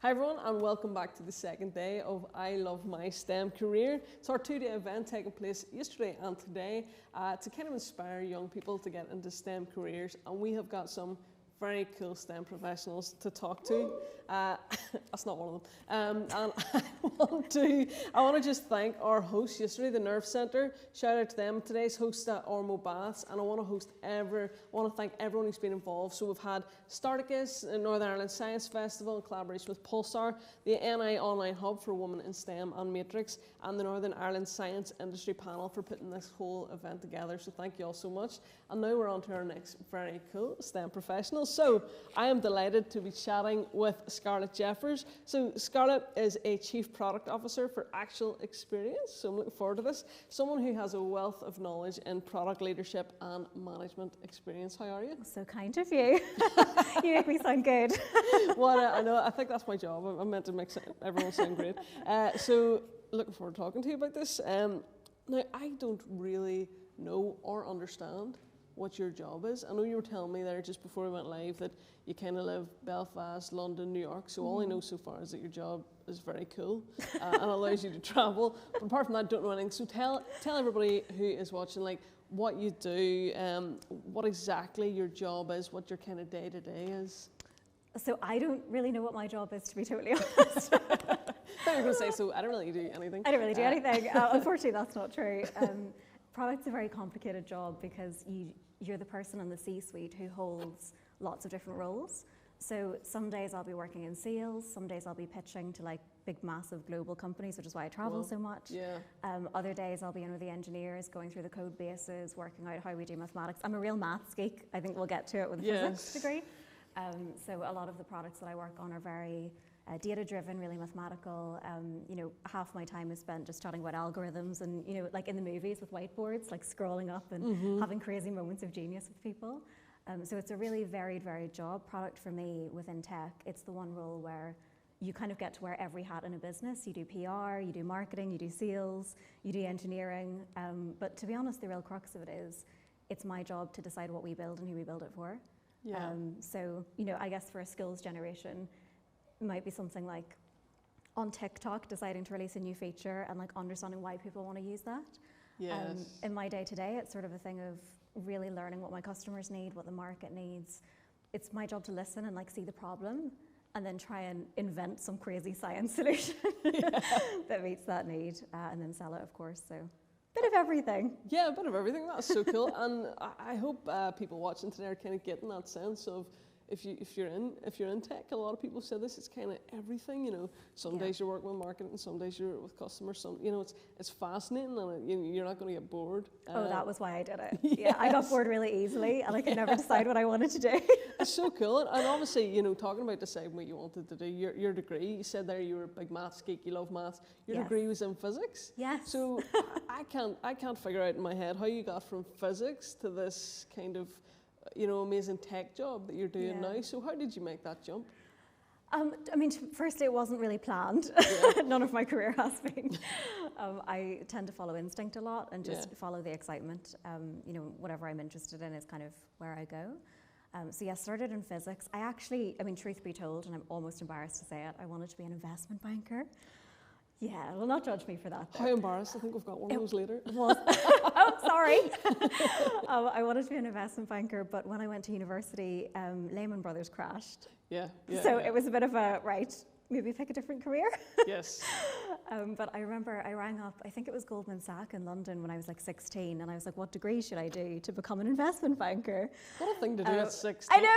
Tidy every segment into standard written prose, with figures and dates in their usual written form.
Hi everyone, and welcome back to the second day of I Love My STEM Career. It's our two-day event taking place yesterday and today to kind of inspire young people to get into STEM careers, and we have got some very cool STEM professionals to talk to. That's not one of them. And I want to just thank our hosts yesterday, the Nerve Centre. Shout out to them. Today's host at Ormo Baths, and I want to thank everyone who's been involved. So we've had Starticus, Northern Ireland Science Festival in collaboration with Pulsar, the NI Online Hub for Women in STEM and Matrix, and the Northern Ireland Science Industry Panel for putting this whole event together. So thank you all so much. And now we're on to our next very cool STEM professional. So I am delighted to be chatting with Scarlet Jeffers. So Scarlet is a Chief Product Officer for Actual Experience, so I'm looking forward to this. Someone who has a wealth of knowledge in product leadership and management experience. How are you? So kind of you. You make me sound good. Well, I know, I think that's my job. I'm meant to make everyone sound great. So looking forward to talking to you about this. Now, I don't really know or understand what your job is. I know you were telling me there just before we went live that you kind of live Belfast, London, New York, so all I know so far is that your job is very cool and allows you to travel. But apart from that, I don't know anything. So tell everybody who is watching, like, what you do, what exactly your job is, what your kind of day-to-day is. So I don't really know what my job is, to be totally honest. I thought you were going to say, so I don't really do anything. I don't really do anything. Unfortunately, that's not true. Product's a very complicated job because you're the person in the C-suite who holds lots of different roles. So some days I'll be working in sales, some days I'll be pitching to like big, massive global companies, which is why I travel so much. Yeah. Other days I'll be in with the engineers, going through the code bases, working out how we do mathematics. I'm a real maths geek. I think we'll get to it with a physics degree. So a lot of the products that I work on are very data-driven, really mathematical. You know, half my time is spent just chatting about algorithms and, you know, like in the movies with whiteboards, like scrolling up and having crazy moments of genius with people. So it's a really varied job. Product for me within tech, it's the one role where you kind of get to wear every hat in a business. You do PR, you do marketing, you do sales, you do engineering. But to be honest, the real crux of it is, it's my job to decide what we build and who we build it for. Yeah. So, you know, I guess for a skills generation, it might be something like on TikTok deciding to release a new feature and like understanding why people want to use that. Yes. In my day-to-day, it's sort of a thing of really learning what my customers need, what the market needs. It's my job to listen and like see the problem and then try and invent some crazy science solution that meets that need and then sell it, of course. So bit of everything. Yeah, a bit of everything. That's so cool. And I hope people watching today are kind of getting that sense of if you're in tech, a lot of people say this, it's kind of everything, you know. Some days you're working with marketing, some days you're with customers, some, you know, it's fascinating and you're not going to get bored. Oh, that was why I did it. Yes. Yeah, I got bored really easily and I could never decide what I wanted to do. It's so cool. And obviously, you know, talking about deciding what you wanted to do, your degree, you said there you were a big maths geek, you love maths. Your degree was in physics. Yes. So I can't figure out in my head how you got from physics to this kind of, you know, amazing tech job that you're doing now. So how did you make that jump? I mean, firstly, it wasn't really planned. None of my career has been. I tend to follow instinct a lot and just follow the excitement. You know, whatever I'm interested in is kind of where I go. So yeah, started in physics. I mean, truth be told, and I'm almost embarrassed to say it, I wanted to be an investment banker. Yeah, well, not judge me for that, though. How embarrassed. I think we've got one of those later. Oh, sorry. I wanted to be an investment banker, but when I went to university, Lehman Brothers crashed. So it was a bit of a, right, maybe pick a different career. Yes. But I remember I rang up, I think it was Goldman Sachs in London when I was like 16, and I was like, what degree should I do to become an investment banker? What a thing to do at 16. I know.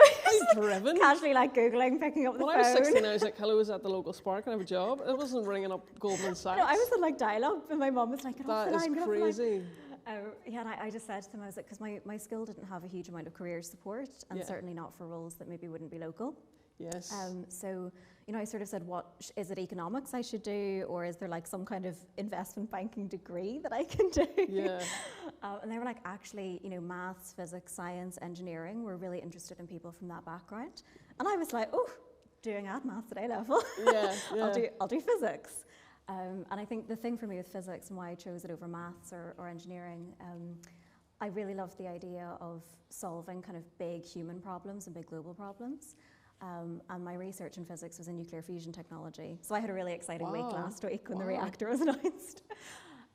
How driven. Casually like Googling, picking up the phone. When I was 16, I was like, hello, is that the local Spark? Can I have a job? It wasn't ringing up Goldman Sachs. No, I was on like dial-up, and my mum was like, get off the line, get off the line. That is crazy. Yeah, and I just said to them, I was like, because my skill didn't have a huge amount of career support, and certainly not for roles that maybe wouldn't be local. Yes. So, I sort of said, is it economics I should do, or is there like some kind of investment banking degree that I can do? Yeah. And they were like, actually, maths, physics, science, engineering, we're really interested in people from that background. And I was like, oh, doing maths at A level. Yeah, yeah. I'll do physics. And I think the thing for me with physics and why I chose it over maths or engineering, I really love the idea of solving kind of big human problems and big global problems. And my research in physics was in nuclear fusion technology. So I had a really exciting week last week when the reactor was announced.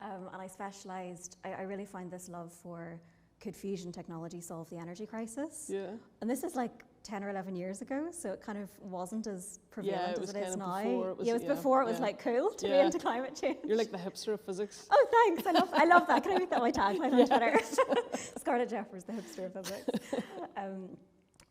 And I specialised, I really find this love for, could fusion technology solve the energy crisis? Yeah. And this is like 10 or 11 years ago, so it kind of wasn't as prevalent as it is now. It was before it was like cool to be into climate change. You're like the hipster of physics. Oh, thanks. I love that. Can I make that my tagline on Twitter? Scarlet Jeffers, the hipster of physics.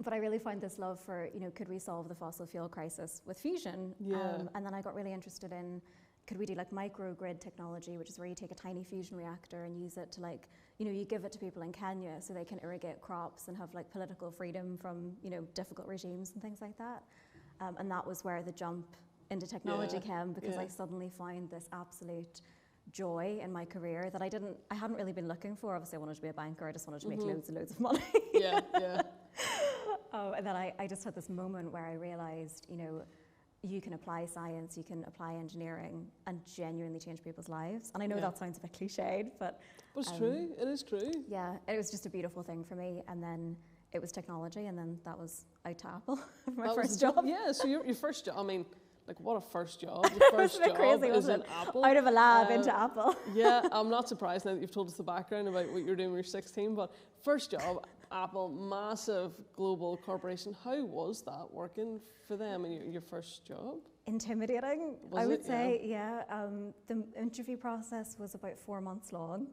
But I really find this love for, could we solve the fossil fuel crisis with fusion? Yeah. And then I got really interested in, could we do like microgrid technology, which is where you take a tiny fusion reactor and use it to like, you give it to people in Kenya so they can irrigate crops and have like political freedom from, difficult regimes and things like that. And that was where the jump into technology came, because I suddenly found this absolute joy in my career that I hadn't really been looking for. Obviously I wanted to be a banker, I just wanted to make loads and loads of money. Yeah, yeah. And then I just had this moment where I realized, you can apply science, you can apply engineering and genuinely change people's lives. And I know that sounds a bit cliched, but it's true, it is true. Yeah, it was just a beautiful thing for me. And then it was technology, and then that was out to Apple, my first job. Yeah, so your first job, I mean, like what a first job. Your first job crazy, is in Apple. Out of a lab into Apple. Yeah, I'm not surprised now that you've told us the background about what you're doing when you're 16, but first job, Apple, massive global corporation. How was that working for them in your first job? Intimidating, I would say, yeah. The interview process was about 4 months long.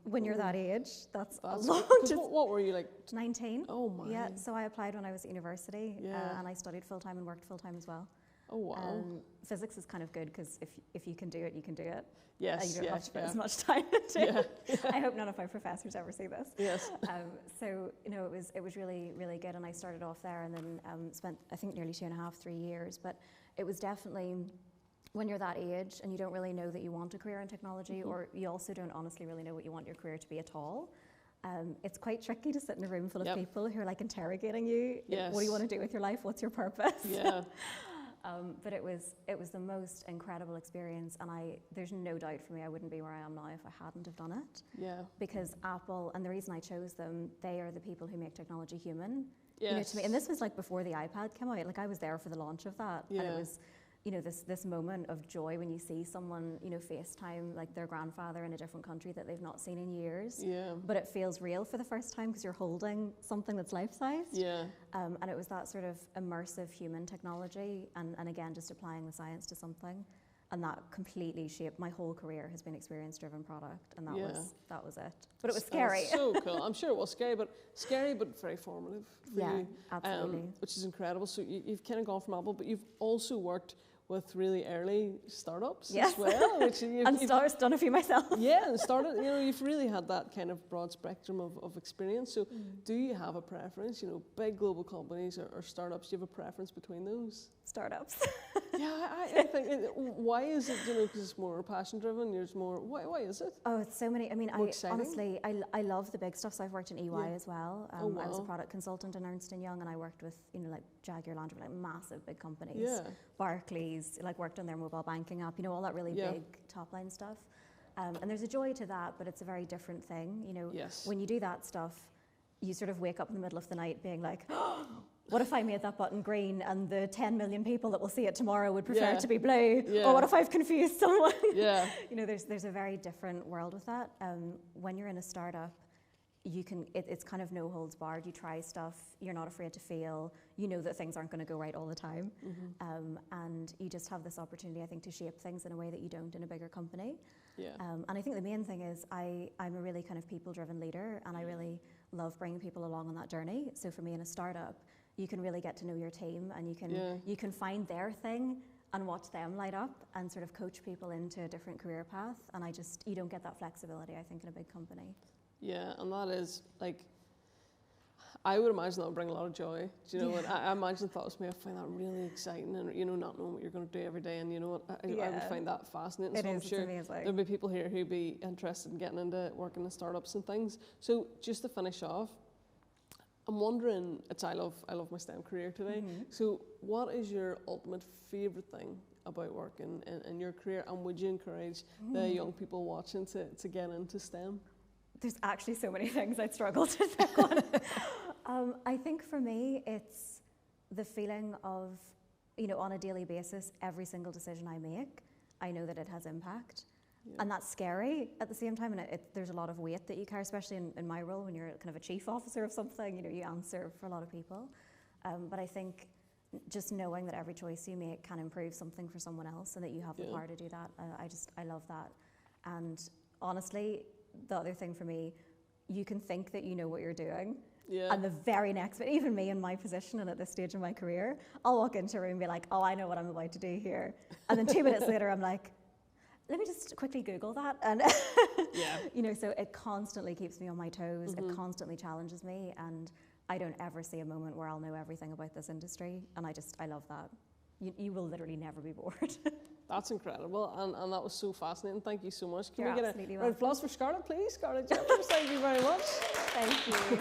When you're that age, that's a long time. What were you, like? 19. Oh my. Yeah, so I applied when I was at university, and I studied full-time and worked full-time as well. Oh wow. Physics is kind of good because if you can do it, you can do it. Yes, you don't have to put as much time into it. I hope none of my professors ever see this. Yes. So it was really, really good, and I started off there and then spent, I think, nearly 2.5, 3 years. But it was definitely, when you're that age and you don't really know that you want a career in technology, or you also don't honestly really know what you want your career to be at all, it's quite tricky to sit in a room full of people who are like interrogating you. Yes. What do you want to do with your life? What's your purpose? Yeah. But it was the most incredible experience, and there's no doubt for me I wouldn't be where I am now if I hadn't have done it. Yeah. Because Apple, and the reason I chose them, they are the people who make technology human. Yes. To me, and this was like before the iPad came out. Like I was there for the launch of that, and it was, this moment of joy when you see someone, FaceTime like their grandfather in a different country that they've not seen in years. Yeah. But it feels real for the first time because you're holding something that's life-sized. Yeah. And it was that sort of immersive human technology, and again, just applying the science to something. And that completely shaped my whole career. Has been experience-driven product, and that was it. But it was scary. So cool. I'm sure it was scary, but very formative for you. Absolutely. Which is incredible. So you've kind of gone from Apple, but you've also worked with really early startups as well. Which and done a few myself. Yeah, and started, you've really had that kind of broad spectrum of experience. So do you have a preference, big global companies or startups, do you have a preference between those? Startups. Yeah, I think, why is it, because it's more passion driven, there's more, why is it? Oh, it's so many, I mean, Honestly, I love the big stuff, so I've worked in EY as well. I was a product consultant in Ernst & Young, and I worked with, like Jaguar Land Rover, like massive big companies. Yeah. Barclays, like worked on their mobile banking app, all that really big top line stuff. And there's a joy to that, but it's a very different thing. Yes. When you do that stuff, you sort of wake up in the middle of the night being like, oh, what if I made that button green and the 10 million people that will see it tomorrow would prefer it to be blue? Yeah. Or what if I've confused someone? Yeah. There's a very different world with that. When you're in a startup, it's kind of no holds barred. You try stuff, you're not afraid to fail, you know that things aren't going to go right all the time. And you just have this opportunity, I think, to shape things in a way that you don't in a bigger company. Yeah. And I think the main thing is I'm a really kind of people-driven leader, and I really love bringing people along on that journey. So for me in a startup, you can really get to know your team, and you can find their thing and watch them light up and sort of coach people into a different career path. And you don't get that flexibility, I think, in a big company. Yeah, and that is like, I would imagine that would bring a lot of joy. Do you know what? I imagine if that was me, I find that really exciting, and you know, not knowing what you're going to do every day, and you know what, I would find that fascinating. It so is, I'm sure it's amazing. there'll be people here who'd be interested in getting into working in startups and things. So just to finish off, I'm wondering, I love my STEM career today. So what is your ultimate favourite thing about working in your career, and would you encourage the young people watching to get into STEM? There's actually so many things I'd struggle to pick on. I think for me, it's the feeling of, you know, on a daily basis, every single decision I make, I know that it has impact. Yeah. And that's scary at the same time, and there's a lot of weight that you carry, especially in my role when you're kind of a chief officer of something, you know, you answer for a lot of people. But I think just knowing that every choice you make can improve something for someone else and that you have the power to do that, I love that. And honestly, the other thing for me, you can think that you know what you're doing, and the very next, but even me in my position and at this stage in my career, I'll walk into a room and be like, oh, I know what I'm about to do here. And then 2 minutes later, I'm like, let me just quickly Google that. And, you know, so it constantly keeps me on my toes. It constantly challenges me. And I don't ever see a moment where I'll know everything about this industry. And I love that. You will literally never be bored. That's incredible. And that was so fascinating. Thank you so much. Can we get a round of applause for Scarlet, please? Scarlet Jeffers, thank you very much. Thank you.